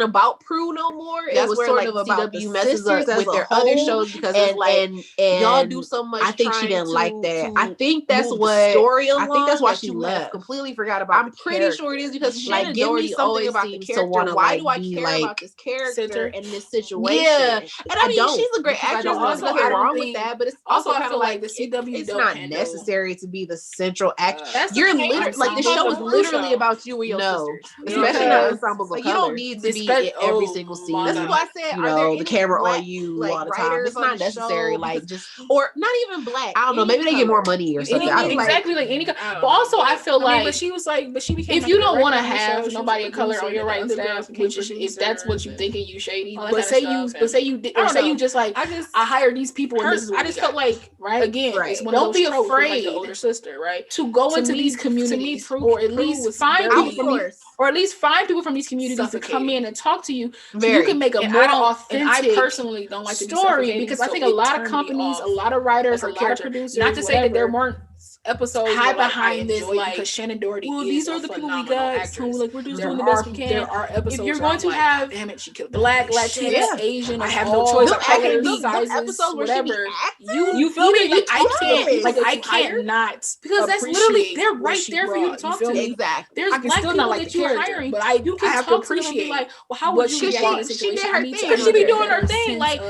about Prue no more. It was sort of about CW messes up with their other shows because it's like and y'all do so much. I think she didn't like that. I think that's what story. I think that's why she left. Completely forgot about. I'm pretty sure it is because Shannon Doherty always about the character. Why do I care about this character in this situation? Yeah, and I mean she's a great actress. There's nothing wrong with that, but it's also kind of like the CW. It's not necessary to be the central actor. You're literally like the show is literally about you and your especially not ensembles of color. You don't need to be in every single scene. That's why I said, are there the camera on you all the time? It's not necessary. Like just or not even black. I don't know. Maybe they get more money or something. Exactly, like any. But also, I feel like, but she was like, but she became. If you don't want to have nobody of color on your writing staff, which is if that's what you thinking, you shady. But say you did, or say you just like I hire these people. And this is what I just felt like again. Don't be afraid, the older sister, right, to go into these communities, or at least find people from these, or at least find people from these communities to come in and talk to you, so you can make a more authentic. I personally don't like the story because I think a lot of companies, a lot of writers, a lot of producers. Not to say that there weren't episodes hide behind this, like because Shannon Doherty. Well, these are the people we got. So like we're just doing the best we can. There are episodes. If you're going to have, damn it, she killed black, Latinx, Asian. I have no choice. I can be sizes, whatever. You feel me? I can't not because that's literally they're right there for you to talk to. Exactly. There's black people that you're hiring, but I have to appreciate. Like, well, how would you react in this situation? Because she be doing her thing, like.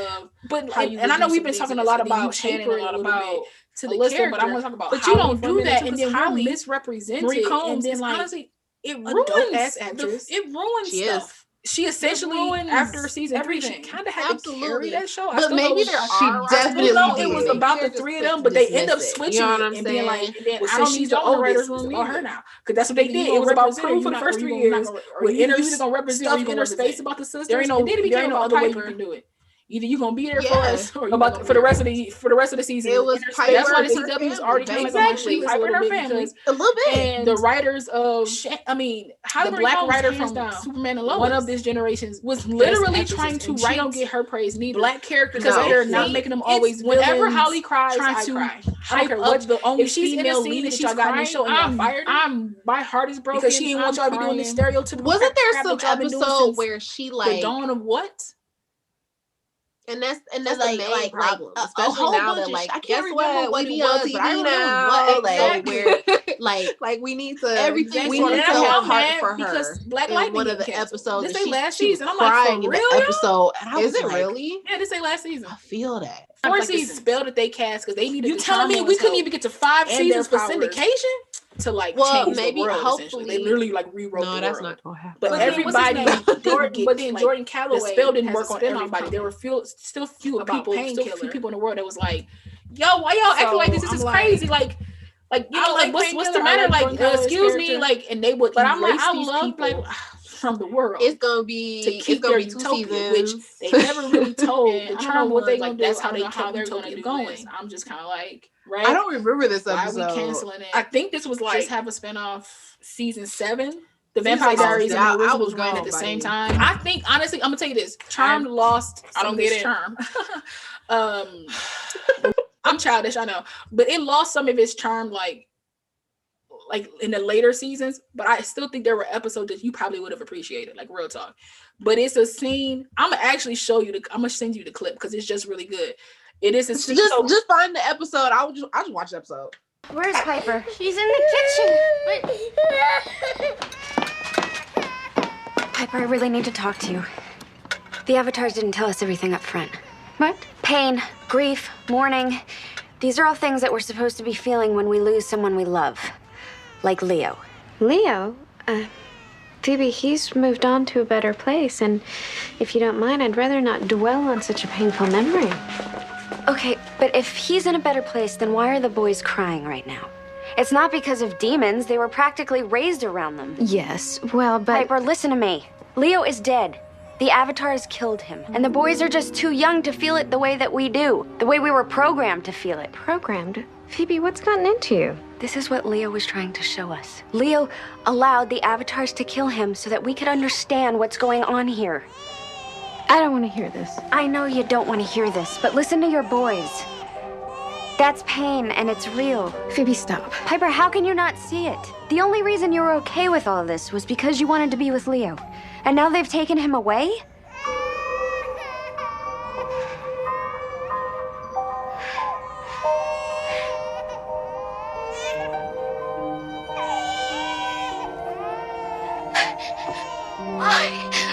But and I know we've been talking a lot about Shannon, a lot about. To the character, but I want to talk about. But you don't do that, and then we're misrepresented. And then, like, honestly, it ruins. It ruins stuff. She essentially, after season 3, she kind of had to carry that show. But maybe she definitely did. It was about the 3 of them, but they end up switching and being like, I don't need the older writers room about her now, because that's what they did. It was about Prue for the first 3 years. With inner stuff, inner space about the sisters. There ain't no other way you can do it. Either you gonna be there for us, or for the rest of the season. It was that's why the CW was already coming on my sheet. Piper and her family, a little bit, and the writers of, the black writer from Superman and Lois, one of this generation, was literally trying to write. Don't get her praise neither. Black characters, because they're not making them always. Whenever Holly cries, I cry. I don't care what the only female lead that y'all got in the show, and fired. My heart is broken because she didn't want y'all to be doing this stereotypical. Wasn't there some episode where she like the dawn of what? And that's like, the main problem, especially now that like I can't remember what it was, but I remember what where we need to everything we need to have heart for her. Black Lightning one of the episodes. This ain't last season. I'm like, for real? Episode, and I was like, really? Yeah, this ain't last season. I feel that. 4 seasons. Spell that they cast because they needed. You telling me we couldn't even get to 5 seasons for syndication? To change maybe the world, hopefully they literally rewrote the world. That's not gonna happen. But everybody, Jordan Calloway, the spell didn't work on everybody. There were still few people in the world that was like, "Yo, why y'all acting like this? This is crazy." Like what's the matter? Like, excuse me, and they would. But I'm like, I love people from the world. It's gonna be 2 seasons, which they never really told. The term what they gonna do. That's how they kept it going. I'm just kind of like. Right? I don't remember this episode. Why are we canceling it? I think this was just have a spinoff season 7. The Vampire Diaries and the Originals ran at the same time. I think honestly, I'm gonna tell you this: Charmed lost. I don't get it. Charm. I'm childish, I know, but it lost some of its charm, like in the later seasons. But I still think there were episodes that you probably would have appreciated, like real talk. But it's a scene. I'm gonna actually show you. I'm gonna send you the clip because it's just really good. It is a scene. Just find the episode. I'll just watch the episode. Where's Piper? She's in the kitchen. Piper, I really need to talk to you. The avatars didn't tell us everything up front. What? Pain, grief, mourning. These are all things that we're supposed to be feeling when we lose someone we love. Like Leo. Leo? Phoebe, he's moved on to a better place, and if you don't mind, I'd rather not dwell on such a painful memory. Okay, but if he's in a better place, then why are the boys crying right now? It's not because of demons. They were practically raised around them. Yes, well, but... Piper, listen to me. Leo is dead. The avatars killed him, and the boys are just too young to feel it the way that we do. The way we were programmed to feel it. Programmed? Phoebe, what's gotten into you? This is what Leo was trying to show us. Leo allowed the avatars to kill him so that we could understand what's going on here. I don't want to hear this. I know you don't want to hear this, but listen to your boys. That's pain, and it's real. Phoebe, stop. Piper, how can you not see it? The only reason you were okay with all this was because you wanted to be with Leo. And now they've taken him away?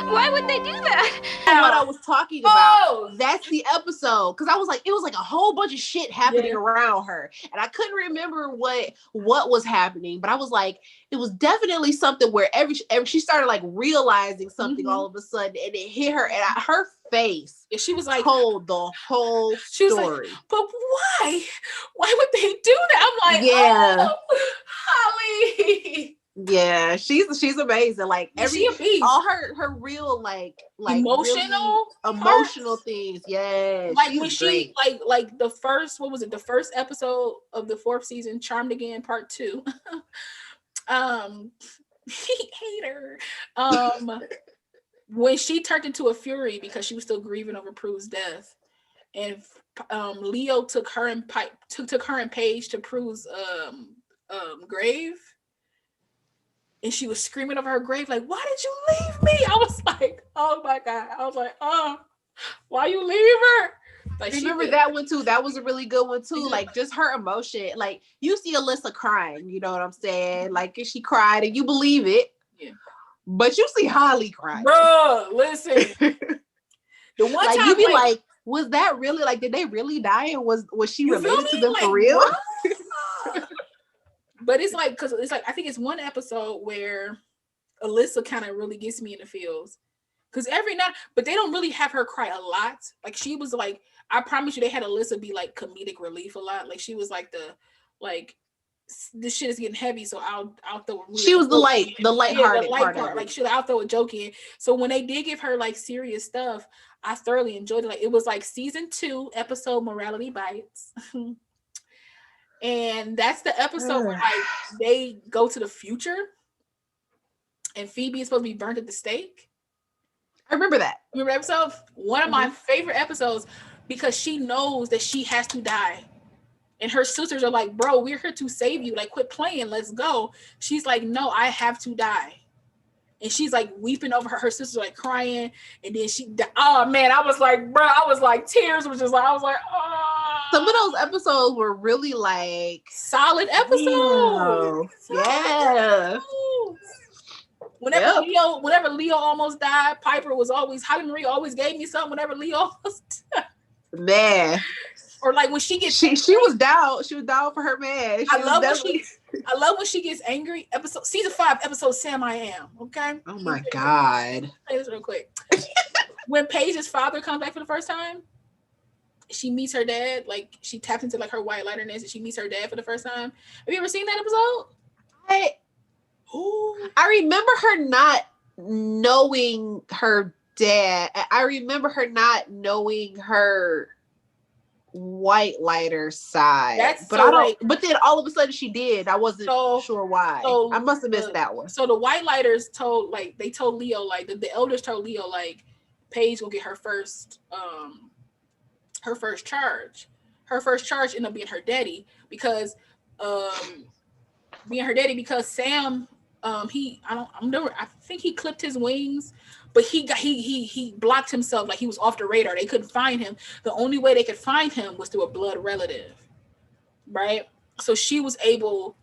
Why Why would they do that? What I was talking about. That's the episode. Because I was like, it was like a whole bunch of shit happening around her. And I couldn't remember what was happening. But I was like, it was definitely something where every she started like realizing something all of a sudden. And it hit her. And her face. And she was like, told the whole she was story. Like, but why? Why would they do that? I'm like, oh, Holly. Yeah, she's amazing. Like all her real like emotional really emotional things. Yeah, like when she like the first, what was it? The first episode of the 4th season, Charmed Again Part 2. Hater. When she turned into a fury because she was still grieving over Prue's death, and Leo took her and Paige to Prue's grave. And she was screaming over her grave, like, why did you leave me? I was like, oh my God. I was like, oh, why you leave her? Like, remember that one too. That was a really good one too. Like just her emotion. Like you see Alyssa crying, you know what I'm saying? Like she cried and you believe it. Yeah. But you see Holly crying. Bro, listen. The one like time you be like, was that really like, did they really die? And was she related to them like, for real? But it's like, because it's like, I think it's one episode where Alyssa kind of really gets me in the feels. Because every night, but they don't really have her cry a lot. Like she was like, I promise you, they had Alyssa be like comedic relief a lot. Like she was like this shit is getting heavy, so I'll throw. She was the lighthearted part. Like I'll throw a joke in. So when they did give her like serious stuff, I thoroughly enjoyed it. Like it was like season 2 episode Morality Bites. And that's the episode where like they go to the future and Phoebe is supposed to be burnt at the stake. I remember that. Remember that episode? One of my favorite episodes, because she knows that she has to die. And her sisters are like, bro, we're here to save you. Like, quit playing. Let's go. She's like, no, I have to die. And she's like weeping over her. Her sisters are like crying. And then oh man, I was like, bro, I was like, tears was just like, I was like, oh. Some of those episodes were really like solid episodes. Yeah. Whenever Leo almost died, Piper was always, Holly Marie always gave me something whenever Leo almost died. Man. Or like when she gets she was down. She was down for her man. I love when she gets angry. Season 5, episode Sam I Am. Okay. Oh my God. Say this real quick. When Paige's father comes back for the first time, she meets her dad. Like she taps into like her white lighterness, and she meets her dad for the first time. Have you ever seen that episode? I remember her not knowing her dad. I remember her not knowing her white lighter side, but then all of a sudden she did. I wasn't sure why. I must have missed that one. So the white lighters told Leo, like the elders told Leo, like Paige will get her first charge. Her first charge ended up being her daddy because Sam I think he clipped his wings, but he blocked himself, like he was off the radar. They couldn't find him. The only way they could find him was through a blood relative, right? So she was able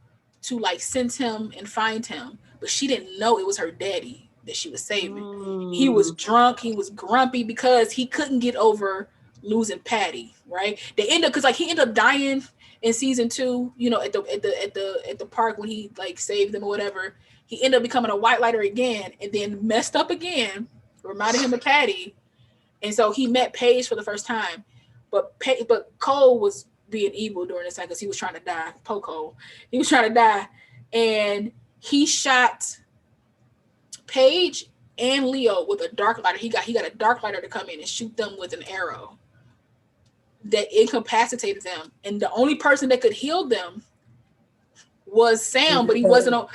to like sense him and find him, but she didn't know it was her daddy that she was saving. He was drunk, he was grumpy because he couldn't get over losing Patty, right? They end up, because like he ended up dying in season 2, you know, at the park when he like saved them or whatever. He ended up becoming a white lighter again and then messed up again, reminded him of Patty. And so he met Paige for the first time. But Cole was being evil during this time because he was trying to die. Cole. He was trying to die. And he shot Paige and Leo with a dark lighter. He got a dark lighter to come in and shoot them with an arrow that incapacitated them. And the only person that could heal them was Sam, but he wasn't a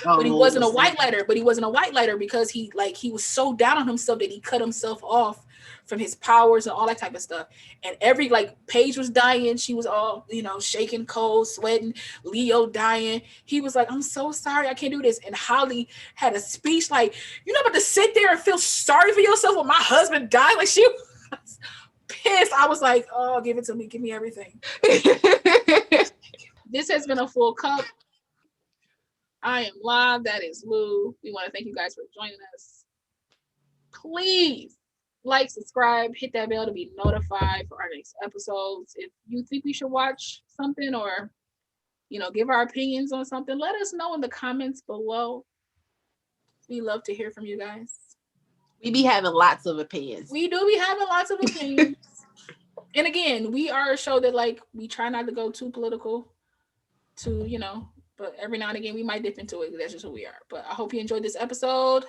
white lighter. But he wasn't a white lighter because he was so down on himself that he cut himself off from his powers and all that type of stuff. And every Paige was dying, she was all, you know, shaking, cold, sweating. Leo dying. He was like, "I'm so sorry, I can't do this." And Holly had a speech like, "You're not about to sit there and feel sorry for yourself when my husband died." Like she was pissed. I was like, "Oh, give it to me, give me everything." This has been a full cup. I am live. That is Lou. We want to thank you guys for joining us. please like, subscribe, hit that bell to be notified for our next episodes. If you think we should watch something or, give our opinions on something, let us know in the comments below. We love to hear from you guys. We be having lots of opinions. We do be having lots of opinions. And again, we are a show that, like, we try not to go too political but every now and again we might dip into it. That's just who we are. But I hope you enjoyed this episode.